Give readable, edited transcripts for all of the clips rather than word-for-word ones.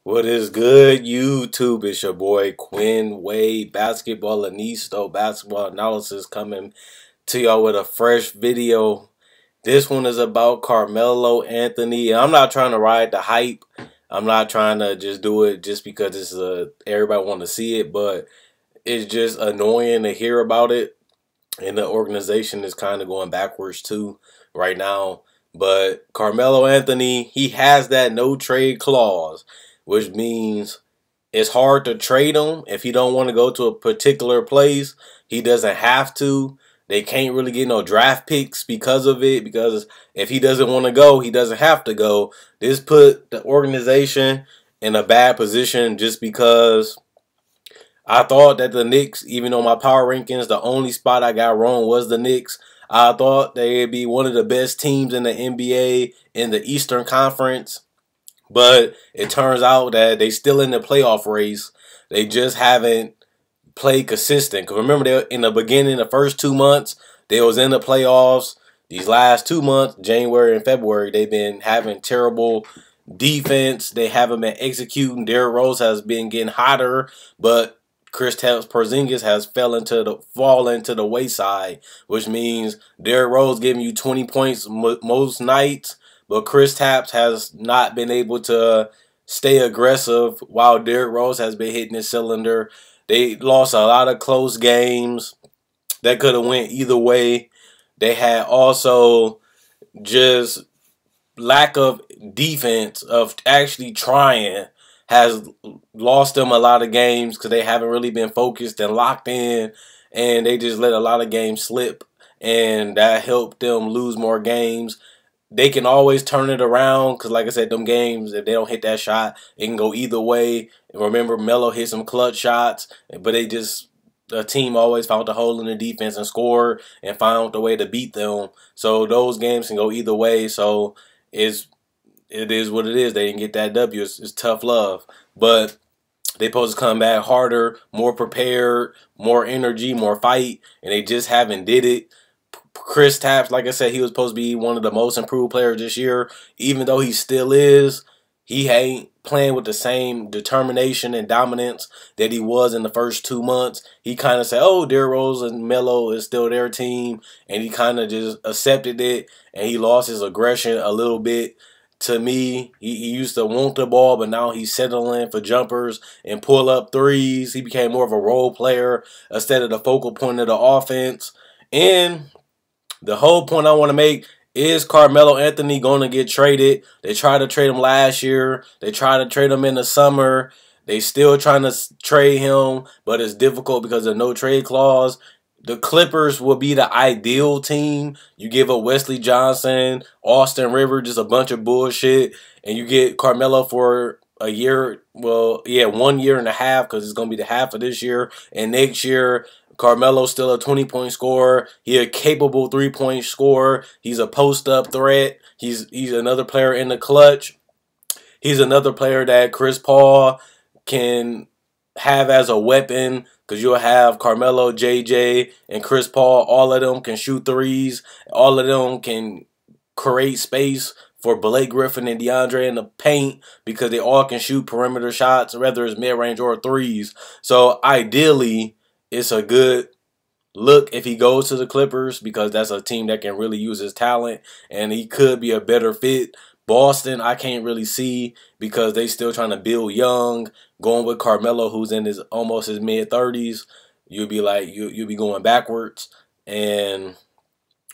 What is good, YouTube? It's your boy Quinn Wade, basketball anisto, basketball analysis, coming to y'all with a fresh video. This one is about Carmelo Anthony. I'm not trying to ride the hype. I'm not trying to just do it just because everybody want to see it, but it's just annoying to hear about it. And the organization is kind of going backwards too right now. But Carmelo Anthony, he has that no trade clause, which means it's hard to trade him if he don't want to go to a particular place. He doesn't have to. They can't really get no draft picks because of it, because if he doesn't want to go, he doesn't have to go. This put the organization in a bad position just because I thought that the Knicks, even though my power rankings, the only spot I got wrong was the Knicks. I thought they'd be one of the best teams in the NBA in the Eastern Conference. But it turns out that they still in the playoff race. They just haven't played consistent. Because remember, they, in the beginning, the first 2 months, they was in the playoffs. These last 2 months, January and February, they've been having terrible defense. They haven't been executing. Derrick Rose has been getting hotter, but Kristaps Porzingis has fallen into the wayside, which means Derrick Rose giving you 20 points most nights, but Kristaps has not been able to stay aggressive while Derrick Rose has been hitting his cylinder. They lost a lot of close games that could have went either way. They had also just lack of defense, of actually trying, has lost them a lot of games because they haven't really been focused and locked in, and they just let a lot of games slip, and that helped them lose more games. They can always turn it around because, like I said, them games, if they don't hit that shot, it can go either way. Remember, Melo hit some clutch shots, but the team always found the hole in the defense and scored and found a way to beat them. So those games can go either way. So it is what it is. They didn't get that W. It's tough love. But they supposed to come back harder, more prepared, more energy, more fight, and they just haven't did it. Kristaps, like I said, he was supposed to be one of the most improved players this year. Even though he still is, he ain't playing with the same determination and dominance that he was in the first 2 months. He kind of said, oh, Derrick Rose and Melo is still their team, and he kind of just accepted it, and he lost his aggression a little bit. To me, he used to want the ball, but now he's settling for jumpers and pull-up threes. He became more of a role player instead of the focal point of the offense. And the whole point I want to make is Carmelo Anthony going to get traded. They tried to trade him last year. They tried to trade him in the summer. They still trying to trade him, but it's difficult because of no trade clause. The Clippers will be the ideal team. You give up Wesley Johnson, Austin Rivers, just a bunch of bullshit, and you get Carmelo for a year. Well, yeah, 1 year and a half, because it's going to be the half of this year. And next year, Carmelo's still a 20-point scorer. He's a capable 3-point scorer. He's a post-up threat. He's another player in the clutch. He's another player that Chris Paul can have as a weapon, because you'll have Carmelo, JJ, and Chris Paul. All of them can shoot threes. All of them can create space for Blake Griffin and DeAndre in the paint, because they all can shoot perimeter shots, whether it's mid-range or threes. So ideally, it's a good look if he goes to the Clippers, because that's a team that can really use his talent, and he could be a better fit. Boston, I can't really see, because they still trying to build young. Going with Carmelo, who's in almost his mid-30s, you'll be going backwards. And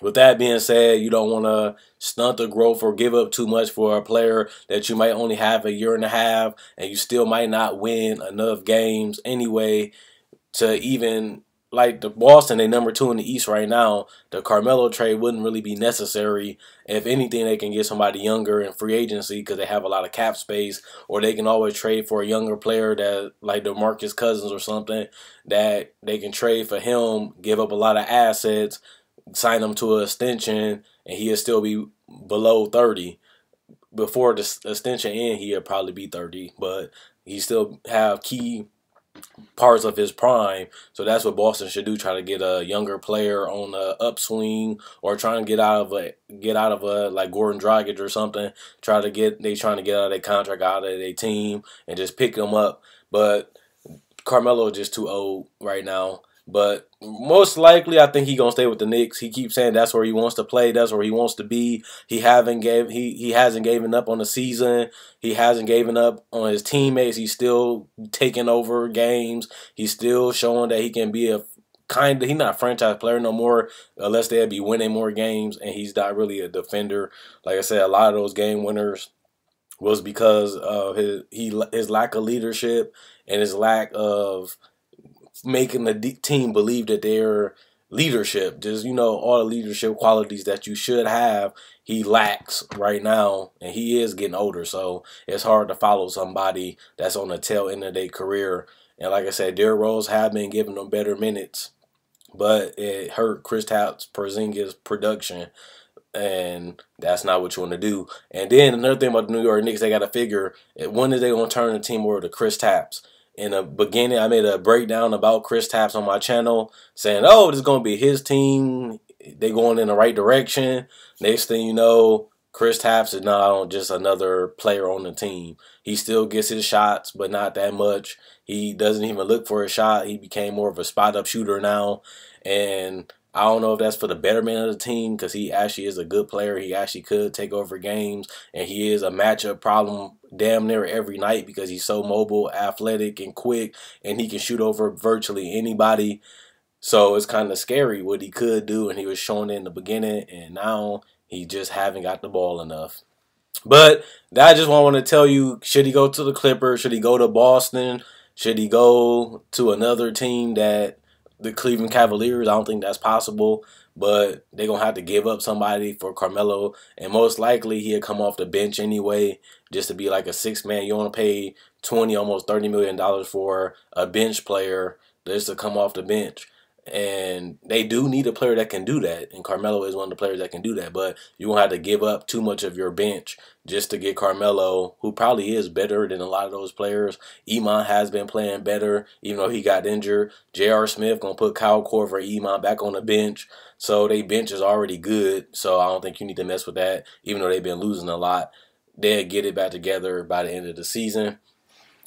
with that being said, you don't want to stunt the growth or give up too much for a player that you might only have a year and a half, and you still might not win enough games anyway to even, like the Boston, they #2 in the East right now. The Carmelo trade wouldn't really be necessary. If anything, they can get somebody younger in free agency because they have a lot of cap space, or they can always trade for a younger player that, like DeMarcus Cousins or something, that they can trade for him, give up a lot of assets, sign him to an extension, and he'll still be below 30. Before the extension end, he'll probably be 30, but he still have key parts of his prime. So that's what Boston should do: try to get a younger player on the upswing, or try and get out of a like Gordon Dragic or something. Trying to get out of their contract, out of their team, and just pick them up. But Carmelo is just too old right now. But most likely, I think he's gonna stay with the Knicks. He keeps saying that's where he wants to play. That's where he wants to be. He hasn't given up on the season. He hasn't given up on his teammates. He's still taking over games. He's still showing that he can be a he's not a franchise player no more unless they'll be winning more games. And he's not really a defender. Like I said, a lot of those game winners was because of his lack of leadership and his lack of making the team believe that they're leadership. Just, all the leadership qualities that you should have, he lacks right now, and he is getting older, so it's hard to follow somebody that's on the tail end of their career. And like I said, Derrick Rose have been giving them better minutes, but it hurt Kristaps Porzingis' production, and that's not what you want to do. And then another thing about the New York Knicks, they got to figure when is they going to turn the team over to Kristaps. In the beginning, I made a breakdown about Kristaps on my channel, saying, "Oh, this is going to be his team. They going in the right direction." Next thing you know, Kristaps is now just another player on the team. He still gets his shots, but not that much. He doesn't even look for a shot. He became more of a spot-up shooter now, and I don't know if that's for the betterment of the team, because he actually is a good player. He actually could take over games, and he is a matchup problem damn near every night because he's so mobile, athletic, and quick, and he can shoot over virtually anybody. So it's kind of scary what he could do, and he was showing it in the beginning, and now he just haven't got the ball enough. But I just want to tell you, should he go to the Clippers? Should he go to Boston? Should he go to another team that the Cleveland Cavaliers? I don't think that's possible, but they're going to have to give up somebody for Carmelo, and most likely he'll come off the bench anyway just to be like a six-man. You want to pay almost $30 million for a bench player just to come off the bench. And they do need a player that can do that, and Carmelo is one of the players that can do that. But you won't have to give up too much of your bench just to get Carmelo, who probably is better than a lot of those players. Iman has been playing better, even though he got injured. J.R. Smith gonna put Kyle Korver, Iman back on the bench, so they bench is already good. So I don't think you need to mess with that, even though they've been losing a lot. They'll get it back together by the end of the season.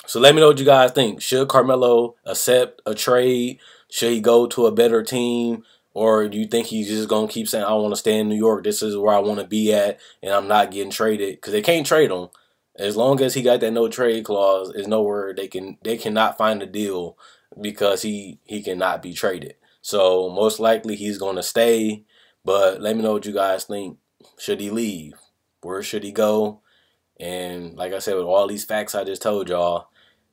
So let me know what you guys think. Should Carmelo accept a trade? Should he go to a better team? Or do you think he's just going to keep saying, I want to stay in New York, this is where I want to be at, and I'm not getting traded? Because they can't trade him. As long as he got that no trade clause, there's nowhere they cannot find a deal because he cannot be traded. So most likely he's going to stay. But let me know what you guys think. Should he leave? Where should he go? And like I said, with all these facts I just told y'all,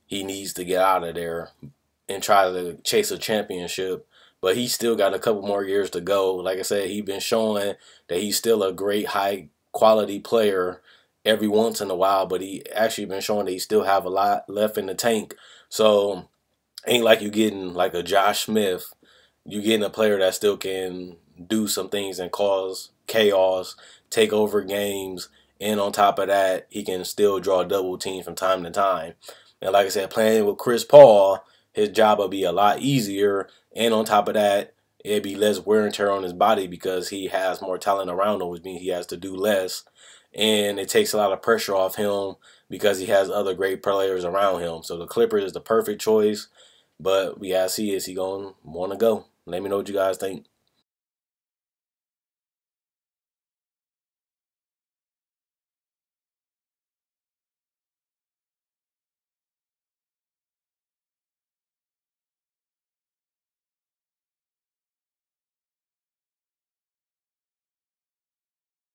he needs to get out of there and try to chase a championship. But he's still got a couple more years to go. Like I said, he's been showing that he's still a great high quality player every once in a while, but he actually been showing that he still have a lot left in the tank. So ain't like you getting like a Josh Smith. You getting a player that still can do some things and cause chaos, take over games, and on top of that, he can still draw double teams from time to time. And like I said, playing with Chris Paul, his job will be a lot easier. And on top of that, it'd be less wear and tear on his body because he has more talent around him, which means he has to do less. And it takes a lot of pressure off him because he has other great players around him. So the Clippers is the perfect choice. But we gotta see, is he going to want to go? Let me know what you guys think.